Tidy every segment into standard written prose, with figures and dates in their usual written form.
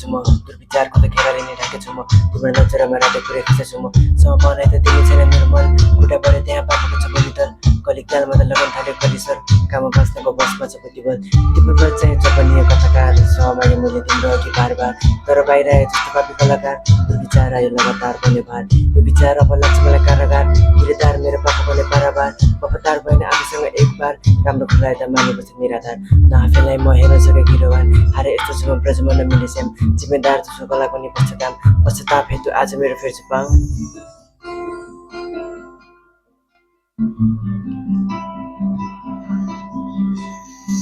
छु म दुर्विचारको त घेराले नै ढाकेको छु म तिम्रो नजरमा राते पुरै खुसी छु म सम बनाइ त तिमी छैन मेरो मन खुट्टा परे त्यहाँ पाएको छ बलितर कलिकालमा त लगन थाल्यो कलिसर काम बस्नेको बसमा छ बुद्धिबल तिम्रो चाहिँ जपनीय कथाकार सहमागे मैले तिम्रो अघि बार तर बाहिर आए जस्तो पापी कलाकार दुर्विचार आयो लगातार बन्यो भार यो विचार अब लाग्छ मलाई कारागार गिरदार मेरो पापा बने बाराबार वफादार भएन आफूसँग एक बार राम्रो खुलाए त मानेपछि निराधार न आफैलाई म हेर्न सके गिरोवान हारे यस्तो छु म ब्रजमा नमिले श्याम जिम्मेदार जसो गला पनि पश्चाताप हेतु आज मेरो फेर्छु पाऊ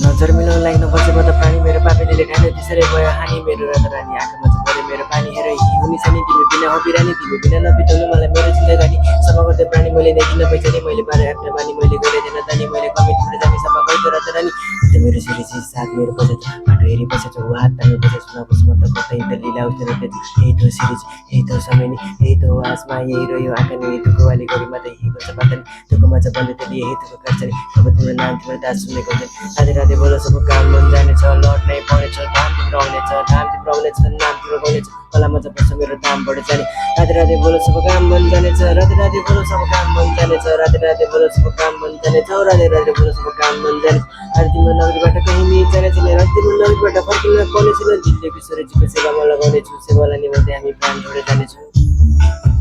नजर मिलाउन लागि नबसेको त प्राणी मेरो पापीले लेखायो त्यसरी भयो हानि मेरो रात रानी आँखामा चाहिँ पऱ्यो मेरो पानी हेर हुने छ नि तिमी बिना हो बिरानी तिमी बिना नबिताउनु मलाई मेरो जिन्दगानी सम गर्दै प्राणी मैले देखिन पैसा मैले पारे आफ्नो बानी मैले गरेँ जानी मैले कमी तिम्रो जाने सम गइदियो रात रानी त्यो मेरो सिरिजी साथ मेरो बजेट बाटो हेरी बसेछ ऊ हात तान्नु बजेछ नबस म त कतै त लीला उठेर यही त सिरिज यही त समयनी यही त आसमा यही रह्यो आँखा नि तुको वाली गरीमा त यही गर्छ पातनी तुकोमा चाहिँ बन्दै त यही तुको काट्छ नि अब तिम्रो नाम तिम्रो दास सुनेको राधे राधे बोलो सब काम मन जानेछ लट नै पढेछ धाम तिम्रो आउनेछ धाम तिम्रो आउनेछ नाम तिम्रो गाउनेछ कलामा चाहिँ पर्छ मेरो दाम बढेछ नि राधे राधे बोलो सब काम मन जानेछ राधे राधे बोलो सब काम मन जानेछ राधे राधे बोलो सब काम मन जानेछ राधे राधे बोलो सब काम मन जानेछ आज तिम्रो नगरीबाट कहीँ नि जानेछ नि रात तिम्रो नगरीबाट फर्किन पाउनेछु न जिन्दगी स्वरजीको सेवामा लगाउनेछु सेवालाई निभाउँदै हामी प्राण जोडेर जानेछौँ